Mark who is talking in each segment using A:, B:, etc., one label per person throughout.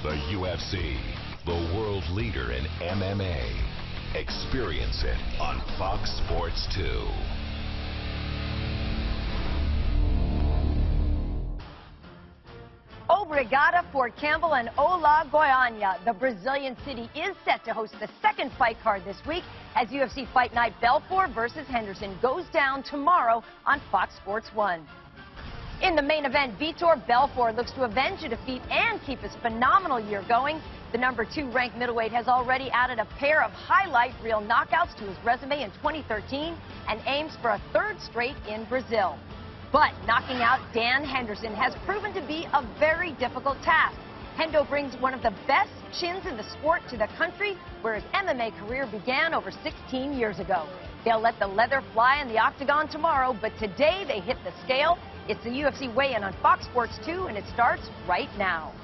A: The UFC, the world leader in MMA. Experience it on Fox Sports 2.
B: Obrigada, Fort Campbell, and Olá, Goiânia. The Brazilian city is set to host the second fight card this week as UFC Fight Night Belfort versus Henderson goes down tomorrow on Fox Sports 1. In the main event, Vitor Belfort looks to avenge a defeat and keep his phenomenal year going. The number 2 ranked middleweight has already added a pair of highlight reel knockouts to his resume in 2013 and aims for a 3rd straight in Brazil. But knocking out Dan Henderson has proven to be a very difficult task. Hendo brings one of the best chins in the sport to the country, where his MMA career began over 16 years ago. They'll let the leather fly in the octagon tomorrow, but today they hit the scale. It's the UFC weigh-in on Fox Sports 2, and it starts right now.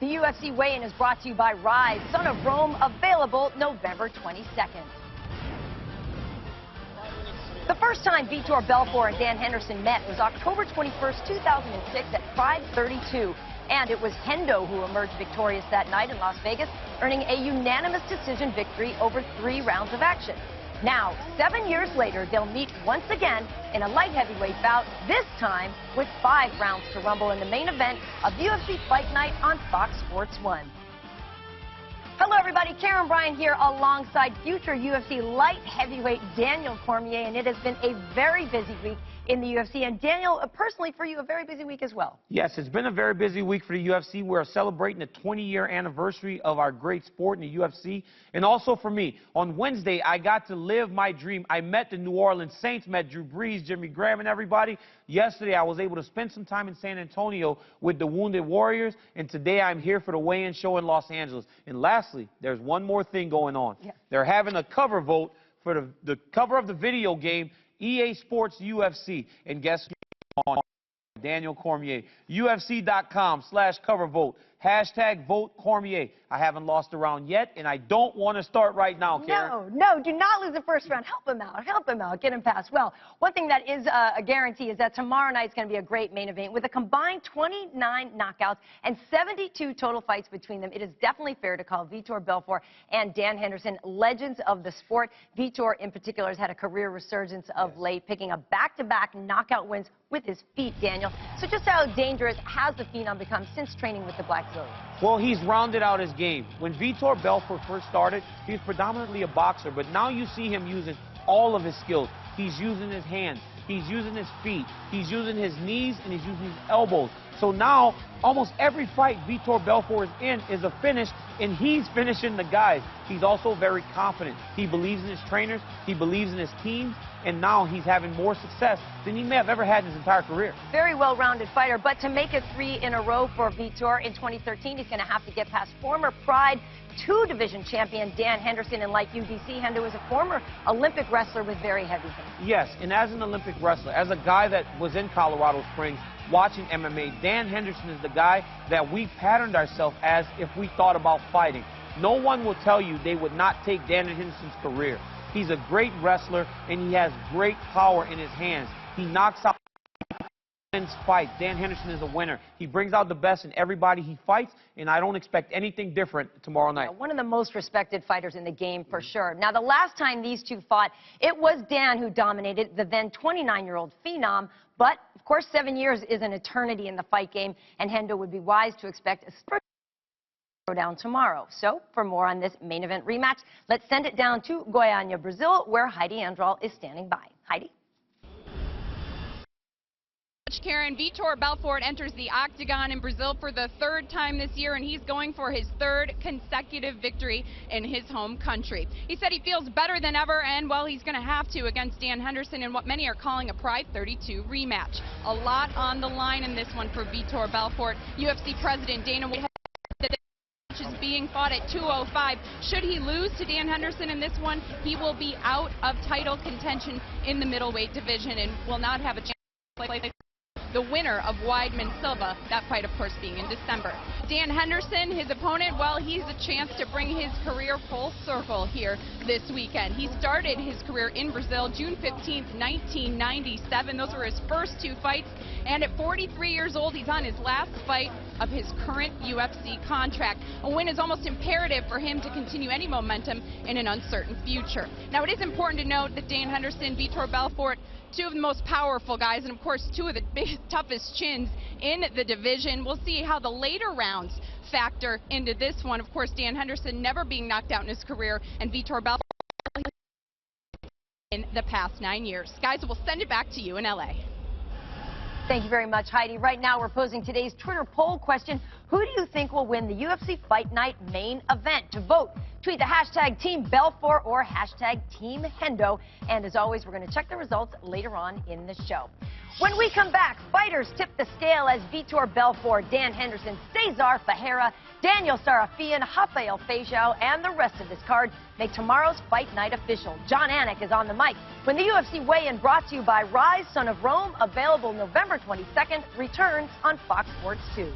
B: The UFC weigh-in is brought to you by Rise, Son of Rome, available November 22nd. The first time Vitor Belfort and Dan Henderson met was October 21st, 2006 at Pride 32. And it was Hendo who emerged victorious that night in Las Vegas, earning a unanimous decision victory over 3 rounds of action. Now, 7 years later, they'll meet once again in a light heavyweight bout, this time with 5 rounds to rumble in the main event of UFC Fight Night on Fox Sports 1. Hello, everybody. Karen Bryant here alongside future UFC light heavyweight Daniel Cormier, and it has been a very busy week in the UFC. And Daniel, personally for you, a very busy week as well.
C: Yes, it's been a very busy week for the UFC. We're celebrating the 20-year anniversary of our great sport in the UFC. And also for me, on Wednesday, I got to live my dream. I met the New Orleans Saints, met Drew Brees, Jimmy Graham, and everybody. Yesterday, I was able to spend some time in San Antonio with the Wounded Warriors. And today, I'm here for the weigh-in show in Los Angeles. And lastly, there's one more thing going on. Yeah. They're having a cover vote for the cover of the video game EA Sports UFC, and guess what? Daniel Cormier. UFC.com/cover vote. #vote Cormier. I haven't lost a round yet, and I don't want to start right now, Karen.
B: No, do not lose the first round. Help him out, get him past. Well, one thing that is a guarantee is that tomorrow night's going to be a great main event with a combined 29 knockouts and 72 total fights between them. It is definitely fair to call Vitor Belfort and Dan Henderson legends of the sport. Vitor, in particular, has had a career resurgence of late, picking up back-to-back knockout wins with his feet, Daniel. So just how dangerous has the Phenom become since training with the Black Zillion?
C: Well, he's rounded out his game. When Vitor Belfort first started, he was predominantly a boxer, but now you see him using all of his skills. He's using his hands, he's using his feet, he's using his knees, and he's using his elbows. So now, almost every fight Vitor Belfort is in is a finish, and he's finishing the guys. He's also very confident. He believes in his trainers, he believes in his teams, and now he's having more success than he may have ever had in his entire career.
B: Very well-rounded fighter, but to make it 3 in a row for Vitor in 2013, he's going to have to get past former Pride 2 division champion Dan Henderson. And like UDC, Hendo is a former Olympic wrestler with very heavy hands.
C: Yes, and as an Olympic wrestler, as a guy that was in Colorado Springs watching MMA, Dan Henderson is the guy that we patterned ourselves as if we thought about fighting. No one will tell you they would not take Dan Henderson's career. He's a great wrestler, and he has great power in his hands. He knocks out fights. Dan Henderson is a winner. He brings out the best in everybody he fights, and I don't expect anything different tomorrow night.
B: One of the most respected fighters in the game, for sure. Now, the last time these two fought, it was Dan who dominated the then 29-year-old Phenom, but, of course, 7 years is an eternity in the fight game, and Hendo would be wise to expect a down tomorrow. So, for more on this main event rematch, let's send it down to Goiânia, Brazil, where Heidi Andral is standing by. Heidi?
D: Karen, Vitor Belfort enters the octagon in Brazil for the 3rd time this year, and he's going for his 3rd consecutive victory in his home country. He said he feels better than ever, and, well, he's going to have to against Dan Henderson in what many are calling a Pride 32 rematch. A lot on the line in this one for Vitor Belfort. UFC President Dana White is being fought at 205. Should he lose to Dan Henderson in this one, he will be out of title contention in the middleweight division and will not have a chance to play the winner of Weidman Silva, that fight of course being in December. Dan Henderson, his opponent, well, he's a chance to bring his career full circle here this weekend. He started his career in Brazil June 15th, 1997. Those were his first 2 fights, and at 43 years old, he's on his last fight of his current UFC contract. A win is almost imperative for him to continue any momentum in an uncertain future. Now, it is important to note that Dan Henderson, Vitor Belfort, 2 of the most powerful guys, and of course 2 of the biggest, toughest chins in the division. We'll see how the later rounds factor into this one. Of course, Dan Henderson never being knocked out in his career, and Vitor Belfort in the past 9 years. Guys, we'll send it back to you in LA.
B: Thank you very much, Heidi. Right now, we're posing today's Twitter poll question. Who do you think will win the UFC Fight Night main event? To vote, tweet the hashtag Team Belfort or hashtag Team Hendo. And as always, we're going to check the results later on in the show. When we come back, fighters tip the scale as Vitor Belfort, Dan Henderson, CEZAR Ferreira, Daniel Sarafian, RAFAEL FEIJAO, and the rest of this card make tomorrow's Fight Night official. John Anik is on the mic. When the UFC weigh-in, brought to you by Rise, Son of Rome, available November 22nd, returns on Fox Sports 2.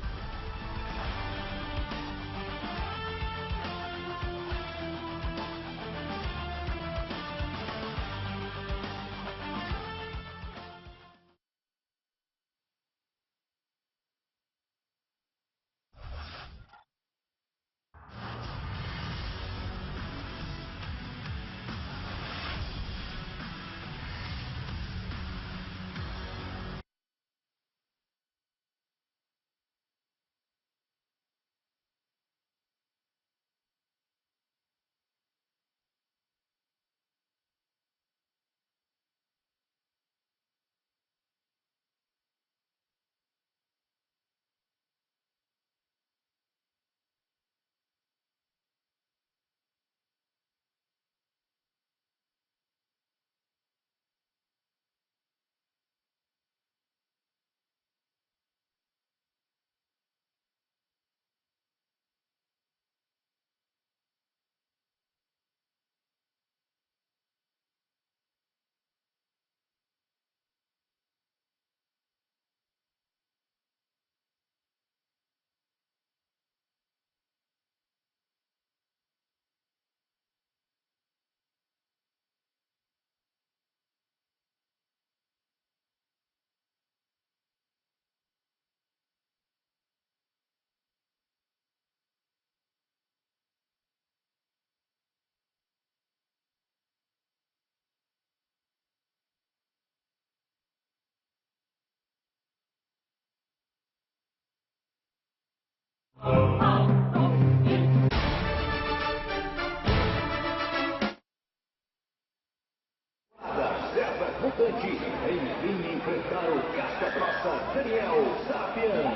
E: Enfim, enfrentar o casca-grossa Daniel Sarafian.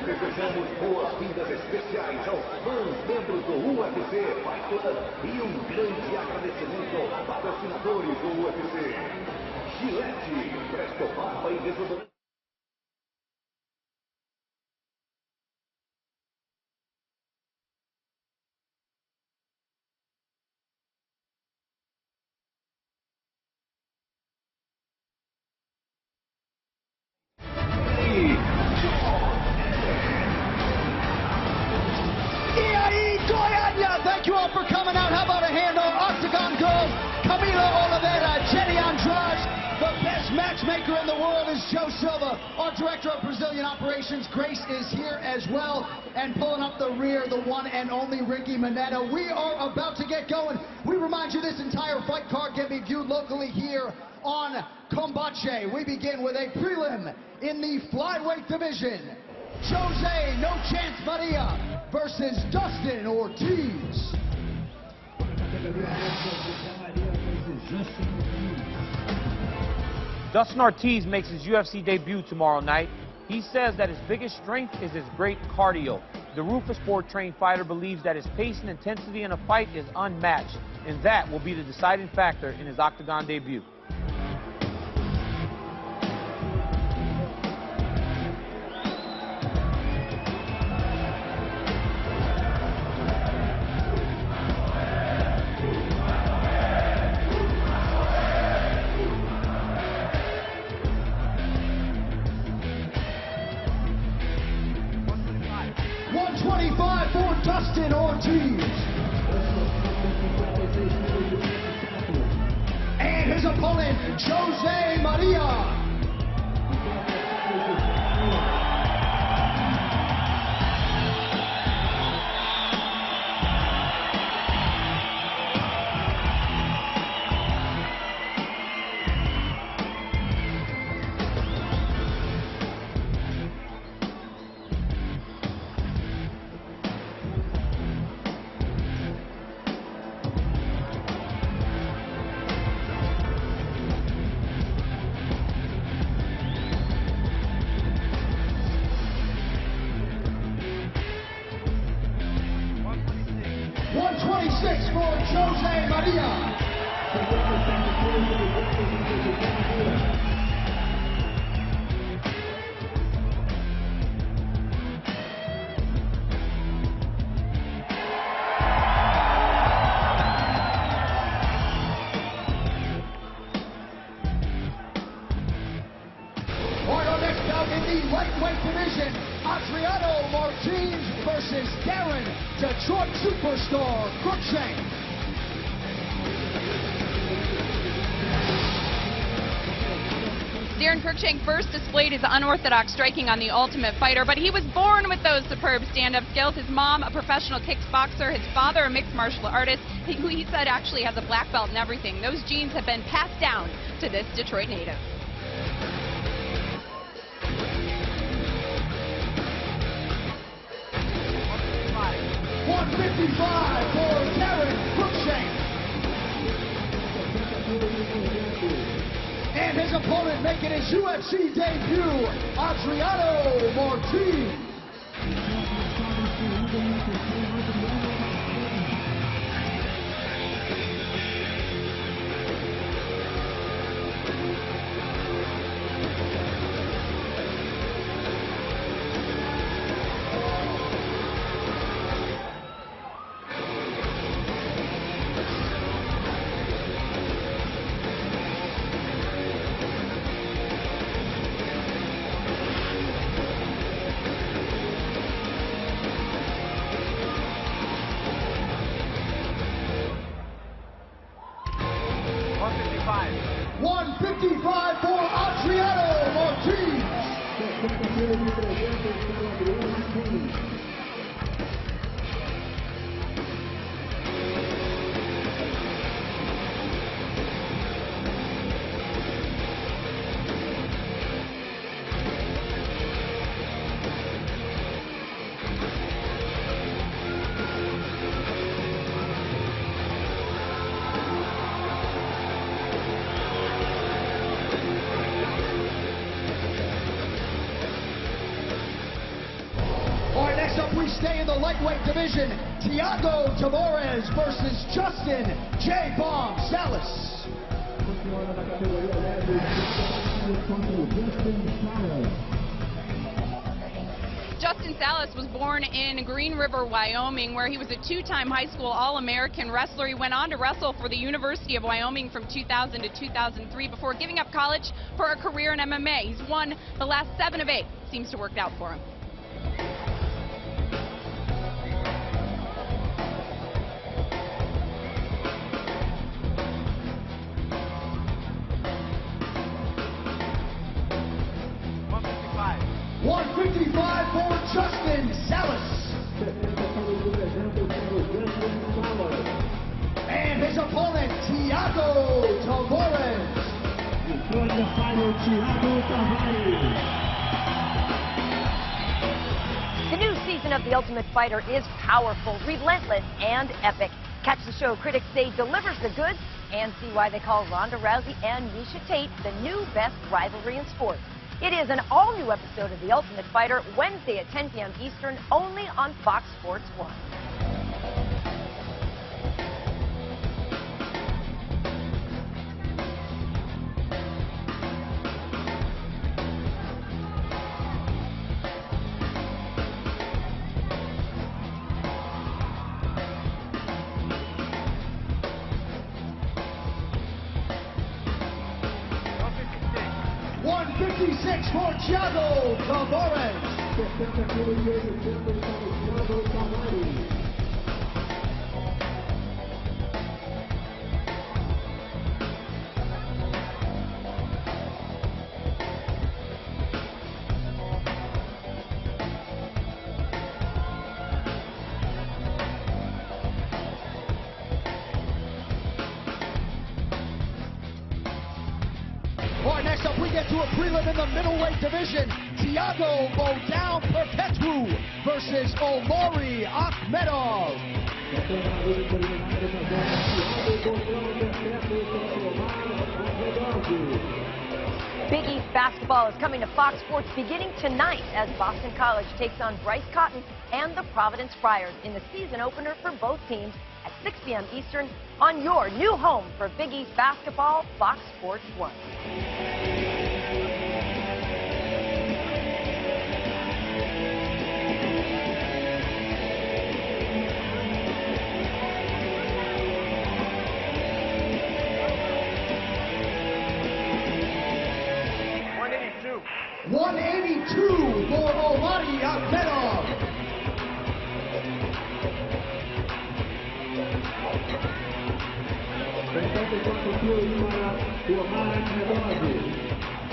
E: Desejamos boas-vindas especiais aos fãs membros do UFC Fighter e um grande agradecimento aos patrocinadores do UFC. Gillette, Presto Barba e Desodorante.
F: Thank you all for coming out. How about a hand on Octagon Gold, Camilo Oliveira, Jenny Andrade. The best matchmaker in the world is Joe Silva. Our Director of Brazilian Operations, Grace, is here as well. And pulling up the rear, the one and only Ricky Mineta. We are about to get going. We remind you this entire fight card can be viewed locally here on Combate. We begin with a prelim in the flyweight division. Jose No Chance Maria versus Dustin Ortiz.
C: Dustin Ortiz makes his UFC debut tomorrow night. He says that his biggest strength is his great cardio. The Roufusport-trained fighter believes that his pace and intensity in a fight is unmatched, and that will be the deciding factor in his octagon debut.
F: Dustin Ortiz. And his opponent, Jose Maria. For Jose Maria. Our next bout in the lightweight division, ADRIANO versus DARON, Detroit superstar CRUICKSHANK.
D: Darren CRUICKSHANK first displayed his unorthodox striking on The Ultimate Fighter, but he was born with those superb stand-up skills. His mom, a professional kickboxer, his father, a mixed martial artist, who he said actually has a black belt and everything. Those genes have been passed down to this Detroit native.
F: $155 for Darren CRUICKSHANK. And his opponent making his UFC debut, ADRIANO. $155 for ADRIANO. We stay in the lightweight division. THIAGO TAVARES versus Justin J. Bomb Salas.
D: Justin Salas was born in Green River, Wyoming, where he was a two-time high school All-American wrestler. He went on to wrestle for the University of Wyoming from 2000 to 2003 before giving up college for a career in MMA. He's won the last 7 of 8. Seems to work out for him.
F: $155 for Justin Salas. And his opponent, THIAGO TAVARES.
B: The new season of The Ultimate Fighter is powerful, relentless, and epic. Catch the show critics say delivers the goods and see why they call Ronda Rousey and Miesha Tate the new best rivalry in sports. It is an all-new episode of The Ultimate Fighter, Wednesday at 10 p.m. Eastern, only on Fox Sports 1.
F: $156 for THIAGO TAVARES. to a prelim in the middleweight division. THIAGO PERPETUO versus OMARI AKHMEDOV.
B: Big East basketball is coming to Fox Sports beginning tonight as Boston College takes on Bryce Cotton and the Providence Friars in the season opener for both teams at 6 p.m. Eastern on your new home for Big East basketball, Fox Sports 1.
F: .182 for OMARI AKHMEDOV.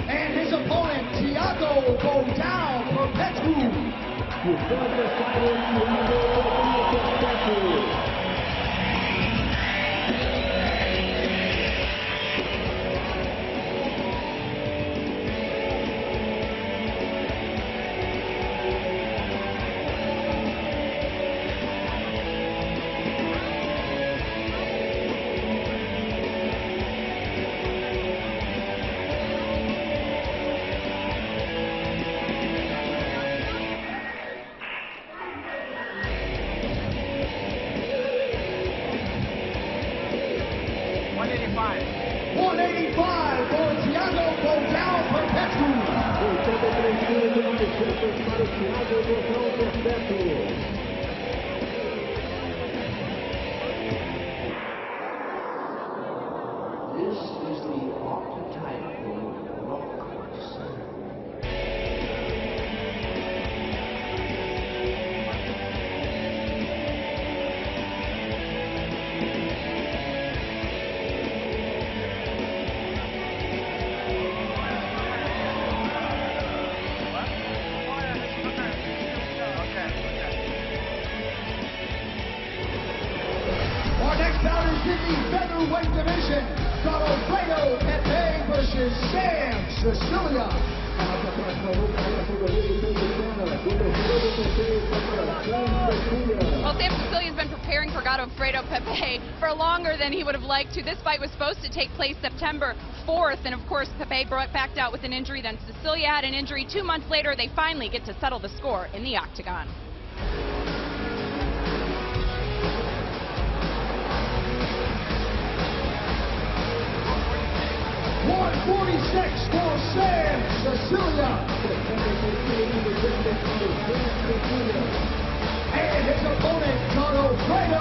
F: And his opponent, THIAGO PERPETUO. .185 for THIAGO PERPETUO. This is the Untitled Chapter. Our next bout is in the featherweight division. GODOFREDO PEPEY versus SICILIA.
D: Well, Sicilia's been preparing for Godofredo Pepey for longer than he would have liked to. This fight was supposed to take place September 4th, and of course Pepey backed out with an injury. Then Sicilia had an injury. 2 months later, they finally get to settle the score in the octagon.
F: .146 for Sicilia. And his opponent, GODOFREDO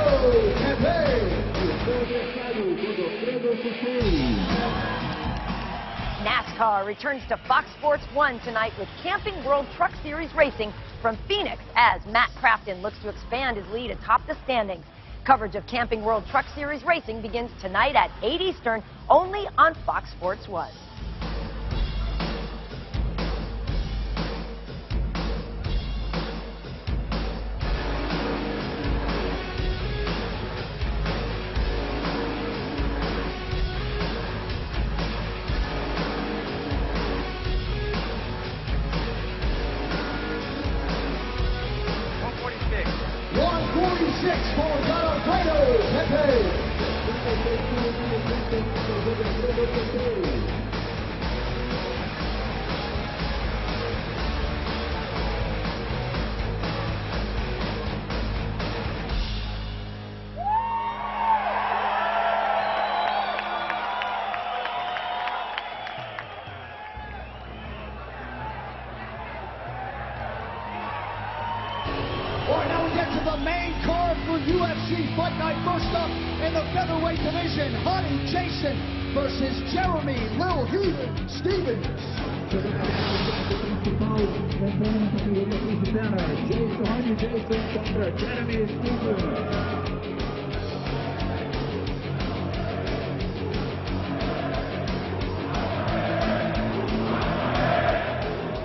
F: Pepey.
B: NASCAR returns to Fox Sports 1 tonight with Camping World Truck Series racing from Phoenix as Matt Crafton looks to expand his lead atop the standings. Coverage of Camping World Truck Series racing begins tonight at 8 Eastern, only on Fox Sports 1.
F: .146 for GODOFREDO Pepey. All right, now we get to the main card for UFC Fight Night. First up in the featherweight division, Honey Jason versus Jeremy Lil Heathen Stevens.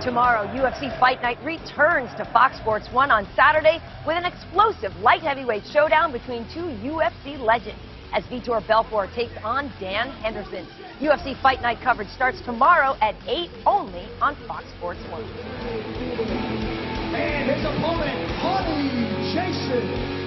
B: Tomorrow, UFC Fight Night returns to Fox Sports 1 on Saturday with an explosive light heavyweight showdown between two UFC legends. as Vitor Belfort takes on Dan Henderson. UFC Fight Night coverage starts tomorrow at 8 only on Fox Sports 1.
F: And his opponent, RONY Jason.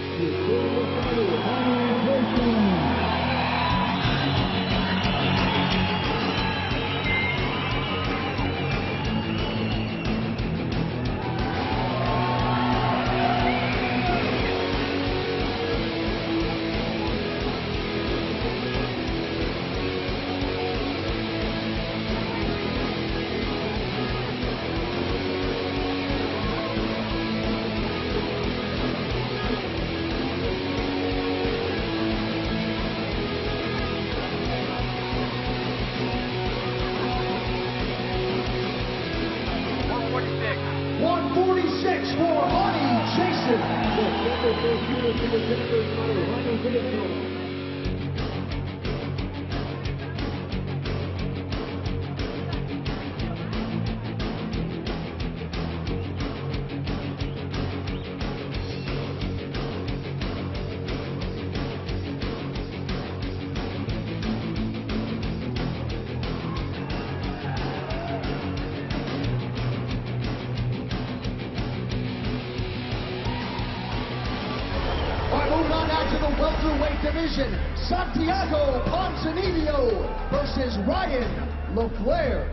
F: Welterweight division, Santiago Ponzinibbio versus Ryan LaFleur.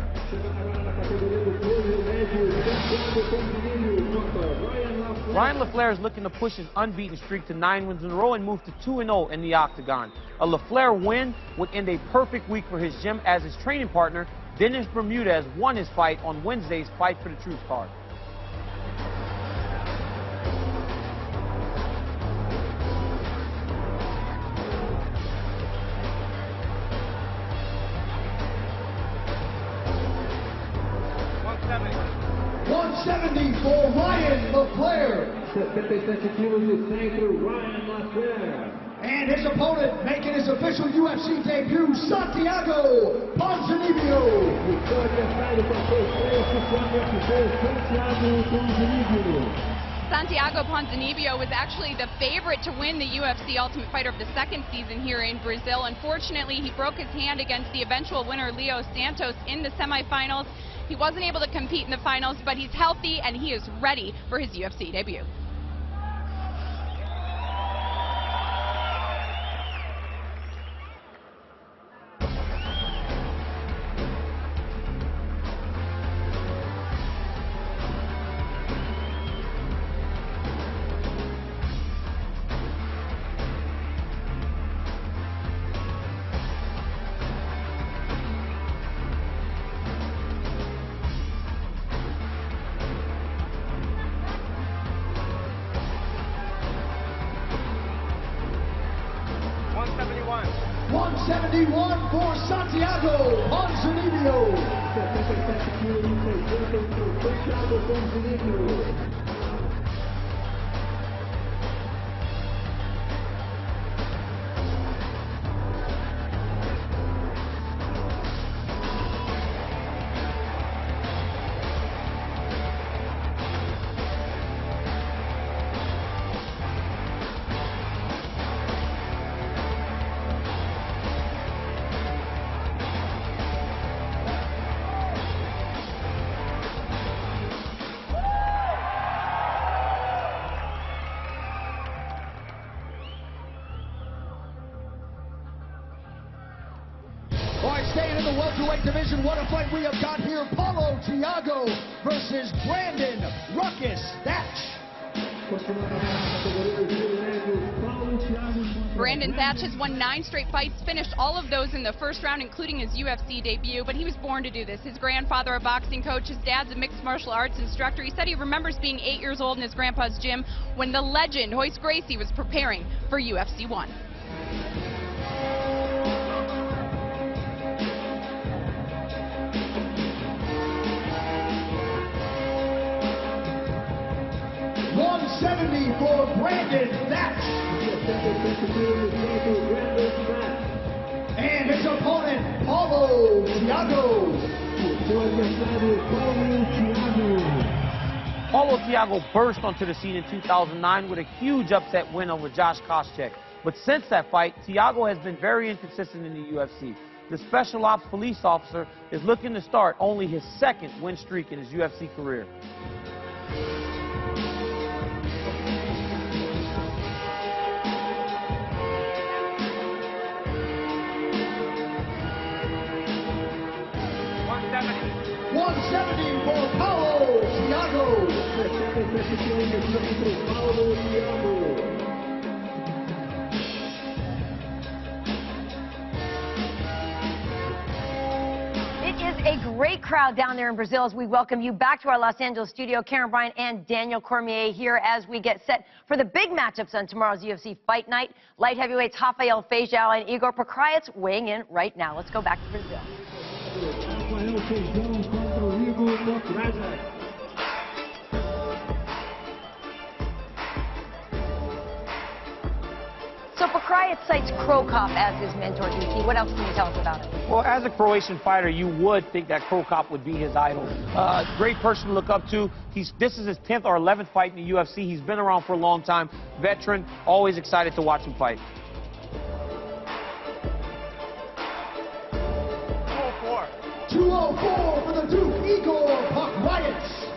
C: Ryan LaFleur is looking to push his unbeaten streak to 9 wins in a row and move to 2-0 in the octagon. A LaFleur win would end a perfect week for his gym, as his training partner, Dennis Bermudez, won his fight on Wednesday's Fight for the Truth card.
F: For Ryan LaFleur. And his opponent, making his official UFC debut, Santiago Ponzinibbio.
D: Santiago Ponzinibbio was actually the favorite to win the UFC Ultimate Fighter of the second season here in Brazil. Unfortunately, he broke his hand against the eventual winner, Leo Santos, in the semifinals. He wasn't able to compete in the finals, but he's healthy and he is ready for his UFC debut.
F: $171 for Santiago Ponzinibbio. All right, staying in the welterweight division, what a fight we have got here. Paulo THIAGO versus Brandon Ruckus Thatch.
D: Brandon Thatch has won 9 straight fights, finished all of those in the first round, including his UFC debut, but he was born to do this. His grandfather, a boxing coach, his dad's a mixed martial arts instructor. He said he remembers being 8 years old in his grandpa's gym when the legend, Royce Gracie, was preparing for UFC 1.
F: For Brandon Thatch. And his opponent, Paulo THIAGO.
C: Paulo THIAGO burst onto the scene in 2009 with a huge upset win over Josh Koscheck. But since that fight, THIAGO has been very inconsistent in the UFC. The special ops police officer is looking to start only his second win streak in his UFC career.
F: For Paulo THIAGO.
B: It is a great crowd down there in Brazil as we welcome you back to our Los Angeles studio. Karen Bryant and Daniel Cormier here as we get set for the big matchups on tomorrow's UFC Fight Night. Light heavyweights RAFAEL, FEIJAO, and IGOR POKRAJAC weighing in right now. Let's go back to Brazil. So POKRAJAC cites Krokop as his mentor, DC. What else can you tell us about it?
C: Well, as a Croatian fighter, you would think that Krokop would be his idol. Great person to look up to. This is his 10th or 11th fight in the UFC. He's been around for a long time. Veteran, always excited to watch him fight.
F: 204 for the Duke, IGOR POKRAJAC.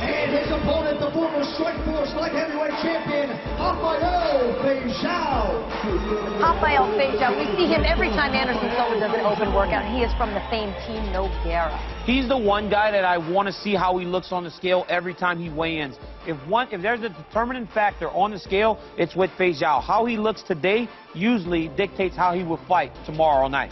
F: And his opponent, the former Strikeforce light heavyweight champion, RAFAEL FEIJAO.
B: RAFAEL FEIJAO, we see him every time Anderson Silva does an open workout. He is from the famed Team Nogueira.
C: He's the one guy that I want to see how he looks on the scale every time he weigh-ins. If there's a determining factor on the scale, it's with FEIJAO. How he looks today usually dictates how he will fight tomorrow night.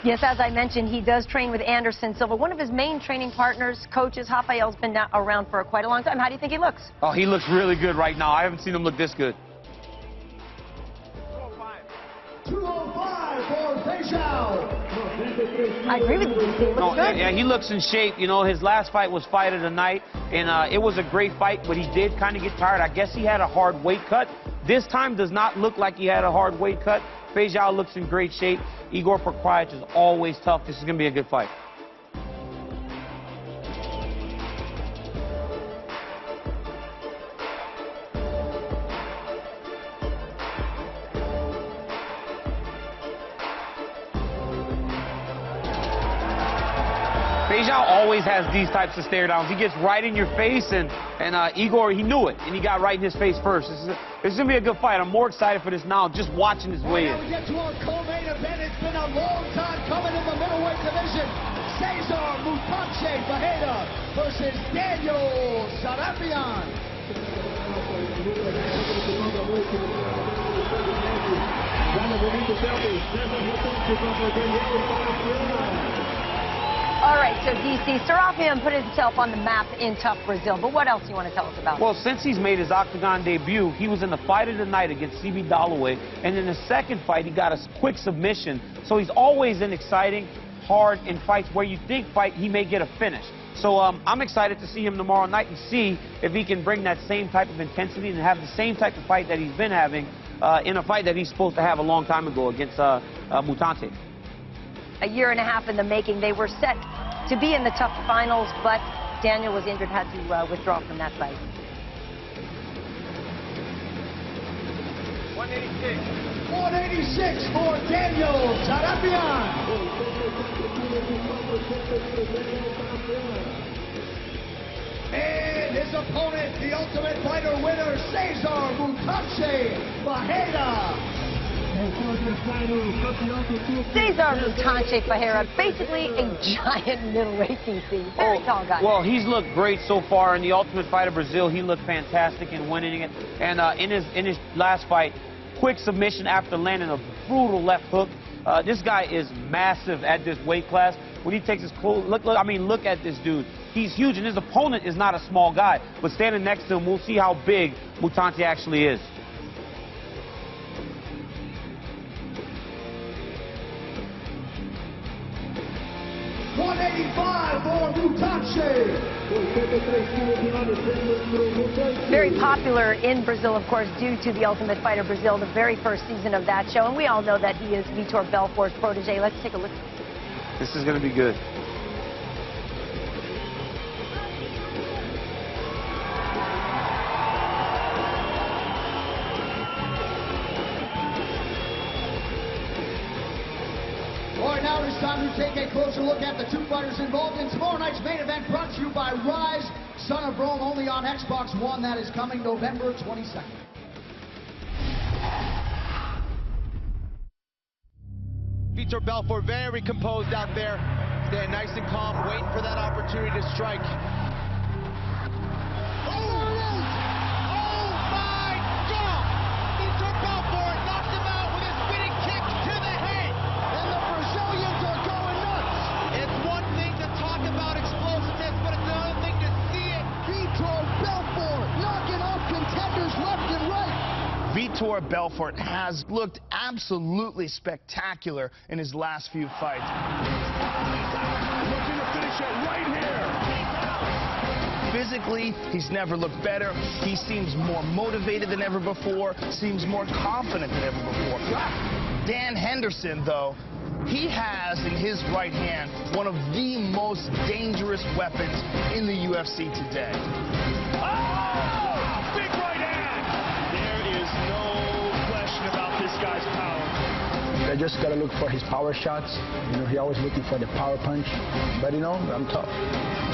B: Yes, as I mentioned, he does train with Anderson Silva, one of his main training partners, coaches. RAFAEL's been around for quite a long time. How do you think he looks?
C: Oh, he looks really good right now. I haven't seen him look this good.
F: 205 for FEIJAO.
B: I agree with you, DC. He looks good.
C: Yeah, he looks in shape. You know, his last fight was fight of the night, and it was a great fight, but he did kind of get tired. I guess he had a hard weight cut. This time does not look like he had a hard weight cut. FEIJAO looks in great shape. IGOR POKRAJAC is always tough. This is going to be a good fight. FEIJAO always has these types of stare downs. He gets right in your face, and IGOR, he knew it, and he got right in his face first. This is going to be a good fight. I'm more excited for this now, just watching his weigh in.
F: Now we get to our co-main event. It's been a long time coming in the middleweight division. CEZAR Ferreira versus Daniel Sarafian.
B: All right, so DC, Sarafian put himself on the map in tough Brazil, but what else do you want to tell us about?
C: Well, since he's made his octagon debut, he was in the fight of the night against MIDDLEWEIGHT, and in the second fight, he got a quick submission. So he's always in exciting, hard, in fights where you think he may get a finish. So I'm excited to see him tomorrow night and see if he can bring that same type of intensity and have the same type of fight that he's been having in a fight that he's supposed to have a long time ago against Mutante.
B: A year and a half in the making. They were set to be in the tough finals, but Daniel was injured, had to withdraw from that fight.
F: 186 for Daniel Sarafian. And his opponent, the Ultimate Fighter winner, CEZAR Ferreira.
B: CEZAR Ferreira, basically a giant middleweight DC. Very tall guy.
C: Well, he's looked great so far in the Ultimate Fighter Brazil. He looked fantastic in winning it. And in his last fight, quick submission after landing a brutal left hook. This guy is massive at this weight class. When he takes his clothes, look at this dude. He's huge, and his opponent is not a small guy. But standing next to him, we'll see how big Mutante actually is.
B: Very popular in Brazil, of course, due to the Ultimate Fighter Brazil, the very first season of that show. And we all know that he is Vitor Belfort's protege. Let's take a look.
C: This is going to be good.
F: Now it is time to take a closer look at the two fighters involved in tomorrow night's main event, brought to you by Rise, Son of Rome, only on Xbox One. That is coming November 22nd.
G: Vitor Belfort very composed out there, staying nice and calm, waiting for that opportunity to strike.
H: Vitor Belfort has looked absolutely spectacular in his last few fights.
E: Looking to finish it right here.
H: Physically, he's never looked better. He seems more motivated than ever before, seems more confident than ever before. Dan Henderson, though, he has in his right hand one of the most dangerous weapons in the UFC today.
E: Big right hand. There is no question about this guy's power.
I: I just gotta look for his power shots. You know, he always looking for the power punch. But you know, I'm tough.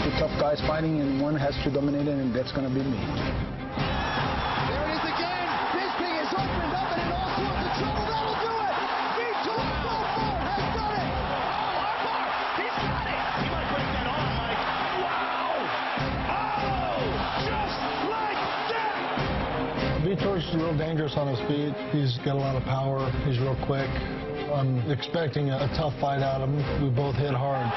I: Two tough guys fighting, and one has to dominate it, and that's gonna be me.
F: There it is again. Bisping is opened up and in all sorts of trouble. That'll do it. Vitor Belfort has done it.
E: He's got it. He might break that arm, Mike. Wow. Oh, just like that.
J: Vitor's real dangerous on his feet. He's got a lot of power. He's real quick. I'm expecting a tough fight out of him. We both hit hard.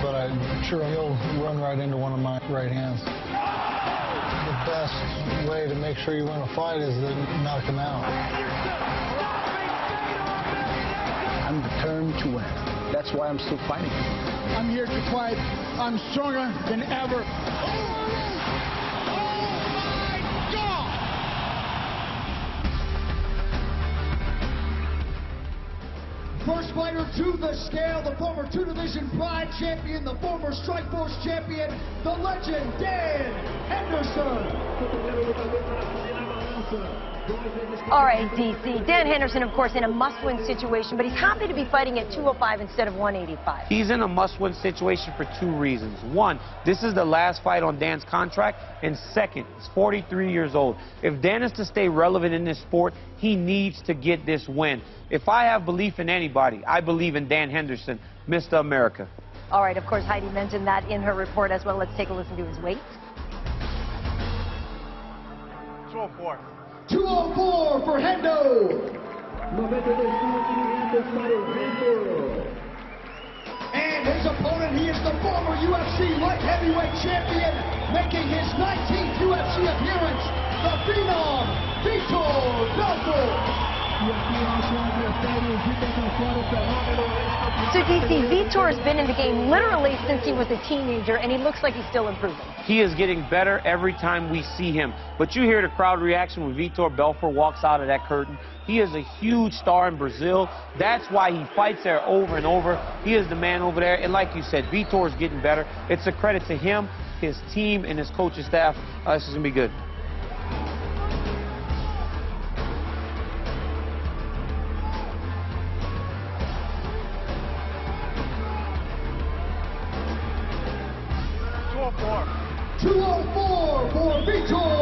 J: But I'm sure he'll run right into one of my right hands. The best way to make sure you win a fight is to knock him out.
I: I'm determined to win. That's why I'm still fighting.
F: I'm here to fight. I'm stronger than ever. First fighter to the scale, the former two-division Pride champion, the former Strikeforce champion, the legend, Dan Henderson.
B: All right, DC. Dan Henderson, of course, in a must-win situation, but he's happy to be fighting at 205 instead of 185.
C: He's in a must-win situation for two reasons. One, this is the last fight on Dan's contract, and second, he's 43 years old. If Dan is to stay relevant in this sport, he needs to get this win. If I have belief in anybody, I believe in Dan Henderson, Mr. America.
B: All right, of course, Heidi mentioned that in her report as well. Let's take a listen to his weight.
G: 204.
F: 204 for Hendo. And his opponent, he is the former UFC light heavyweight champion, making his 19th UFC appearance, the Phenom, Vitor Belfort.
B: So, DC, Vitor has been in the game literally since he was a teenager, and he looks like he's still improving.
C: He is getting better every time we see him. But you hear the crowd reaction when Vitor Belfort walks out of that curtain. He is a huge star in Brazil. That's why he fights there over and over. He is the man over there. And like you said, Vitor is getting better. It's a credit to him, his team, and his coaching staff. This is going to be good.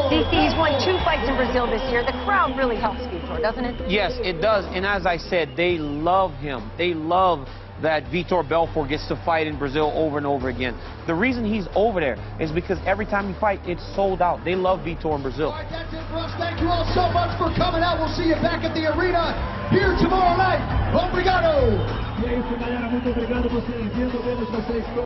B: DC's won 2 fights in Brazil this year. The crowd really helps Vitor, doesn't it?
C: Yes, it does. And as I said, they love him. They love that Vitor Belfort gets to fight in Brazil over and over again. The reason he's over there is because every time he fights, it's sold out. They love Vitor in Brazil.
F: All right, that's it for us. Thank you all so much for coming out. We'll see you back at the arena here tomorrow night. Obrigado!
E: E é isso, galera. Muito obrigado por terem vindo. Vemos vocês todos.